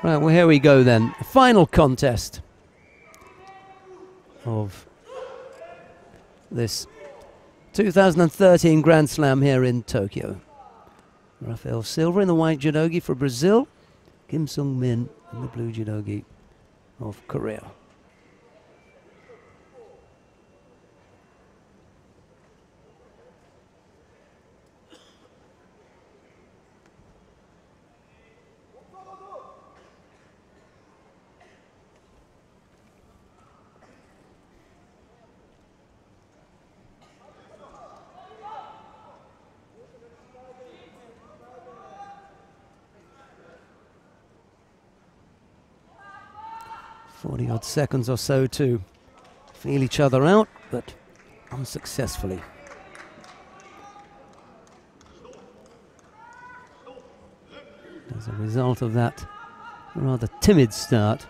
Right, well, here we go then. Final contest of this 2013 Grand Slam here in Tokyo. Rafael SILVA in the white judogi for Brazil. Kim Sung-min in the blue judogi of Korea. Odd seconds or so to feel each other out, but unsuccessfully. As a result of that rather timid start,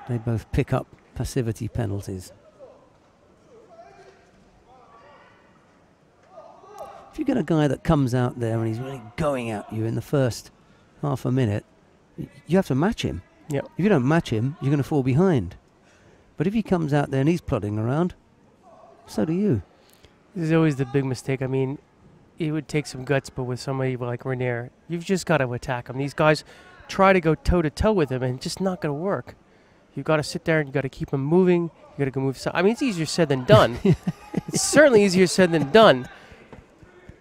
they both pick up passivity penalties. If you get a guy that comes out there and he's really going at you in the first half a minute, you have to match him. Yep. If you don't match him, you're going to fall behind. But if he comes out there and he's plodding around, so do you. This is always the big mistake. I mean, it would take some guts, but with somebody like Renier, you've just got to attack him. These guys try to go toe-to-toe with him, and it's just not going to work. You've got to sit there and you've got to keep him moving. You've got to go move. I mean, it's easier said than done. It's certainly easier said than done.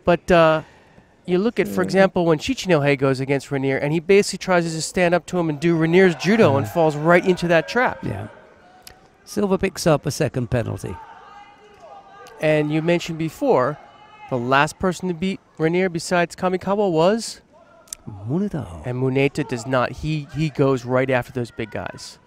But you look at, for example, when Chichinohe goes against Renier, and he basically tries to stand up to him and do Renier's judo and falls right into that trap. Yeah. SILVA picks up a second penalty. And you mentioned before, the last person to beat Renier besides Kamikawa was? Muneta. And Muneta does not. He goes right after those big guys.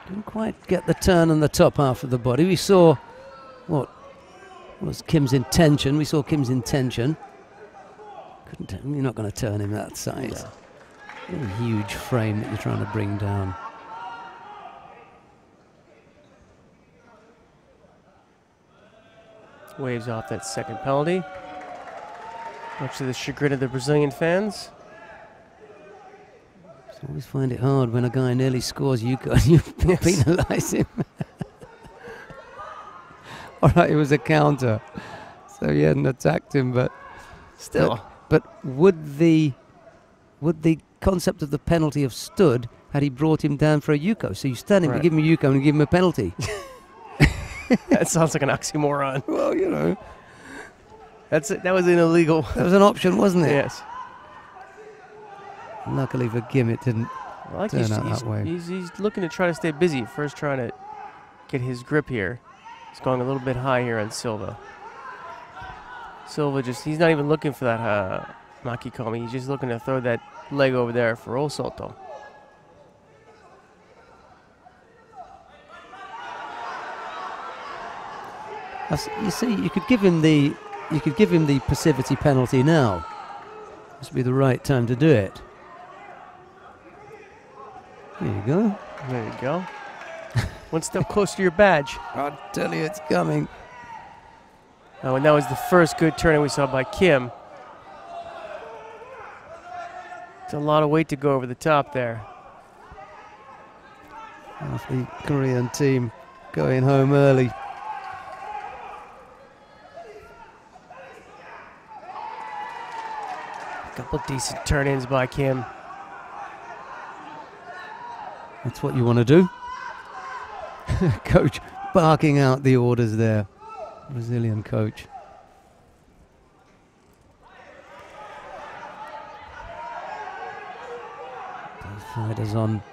Didn't quite get the turn on the top half of the body. We saw what was Kim's intention. We saw Kim's intention. You're not going to turn him that size. No. A huge frame that you're trying to bring down. Waves off that second penalty, much to the chagrin of the Brazilian fans. I always find it hard when a guy nearly scores you penalise him. All right, it was a counter, so he hadn't attacked him, but still. But would the concept of the penalty have stood had he brought him down for a yuko? So you stand him, you give him a yuko, and you give him a penalty. That sounds like an oxymoron. Well, you know, that was an illegal. That was an option, wasn't it? Yes. Luckily for Kim, it didn't turn out that way. He's looking to try to stay busy. First trying to get his grip here. He's going a little bit high here on Silva. Silva he's not even looking for that Makikomi. He's just looking to throw that leg over there for Osoto. You see, you could give him the passivity penalty now. This would be the right time to do it. There you go. There you go. One step closer to your badge. I'll tell you, it's coming. Oh, and that was the first good turning we saw by Kim. It's a lot of weight to go over the top there. Half the Korean team going home early. A couple decent turn-ins by Kim. That's what you want to do. Coach barking out the orders there. Brazilian coach. Both fighters on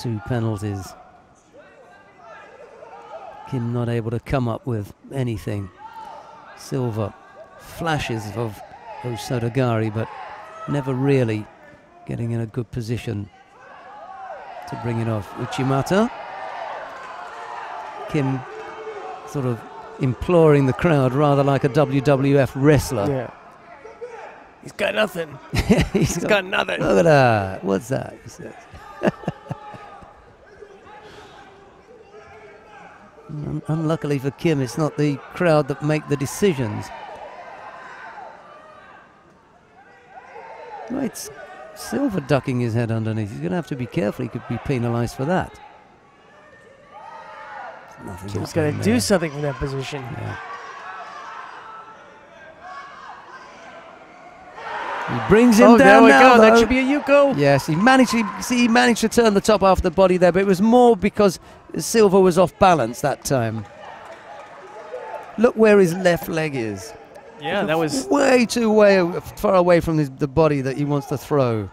2 penalties. Kim not able to come up with anything. Silva flashes of Osotogari, but never really getting in a good position to bring it off. Uchimata. Kim sort of imploring the crowd rather like a WWF wrestler. Yeah. He's got nothing. He's got nothing. Look at that. What's that? He says. Unluckily for Kim, it's not the crowd that make the decisions. Well, it's Silva ducking his head underneath. He's going to have to be careful. He could be penalised for that. Kim's got to do something from that position. Yeah. He brings him down now. There we go. That should be a Yuko. Yes, he managed to turn the top half of the body there, but it was more because Silva was off balance that time. Look where his left leg is. Yeah, that was way far away from the body that he wants to throw.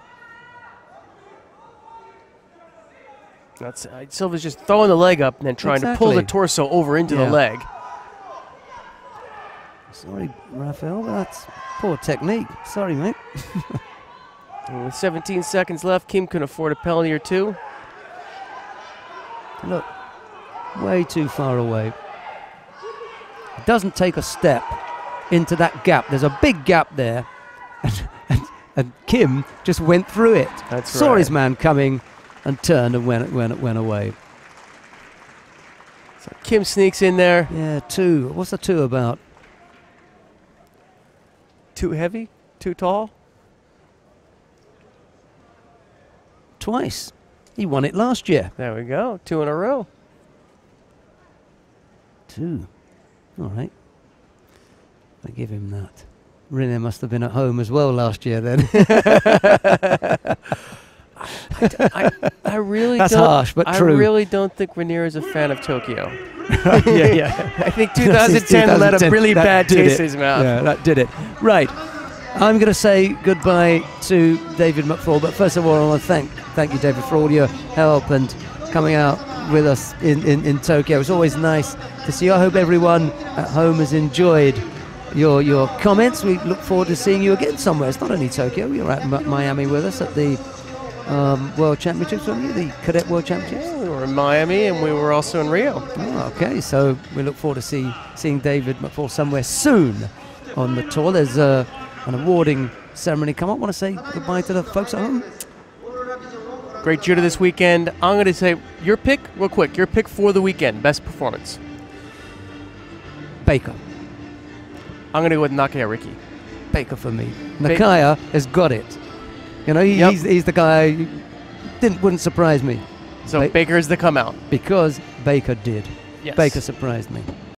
That's Silva's just throwing the leg up and then trying to pull the torso over into the leg. Sorry, Rafael, that's poor technique. Sorry, mate. And with 17 seconds left, Kim can afford a penalty or two. Look, way too far away. He doesn't take a step into that gap. There's a big gap there. And Kim just went through it. That's Saw right. his man coming and turned and went away. So Kim sneaks in there. Yeah, 2. What's the 2 about? Too heavy? Too tall? Twice. He won it last year. There we go. 2 in a row. 2. All right. I give him that. Rene must have been at home as well last year then. I really That's don't, harsh, but true. I really don't think Renier is a fan of Tokyo. yeah. I think 2010 led a really bad taste in his mouth. Yeah, that did it. Right. I'm going to say goodbye to David McFall, but first of all, I want to thank you, David, for all your help and coming out with us in Tokyo. It's always nice to see you. I hope everyone at home has enjoyed your comments. We look forward to seeing you again somewhere. It's not only Tokyo. You're at Miami with us at the World Championships, weren't you? The Cadet World Championships? Yeah, we were in Miami and we were also in Rio. Oh, okay, so we look forward to seeing David McFall somewhere soon on the tour. There's an awarding ceremony come up. Want to say goodbye to the folks at home? Great judo this weekend. I'm going to say your pick, real quick, your pick for the weekend, best performance. Baker. I'm going to go with Nakaya Riki. Baker for me. Nakaya has got it. You know, he's the guy who wouldn't surprise me. So Baker's the come out. Because Baker did. Yes. Baker surprised me.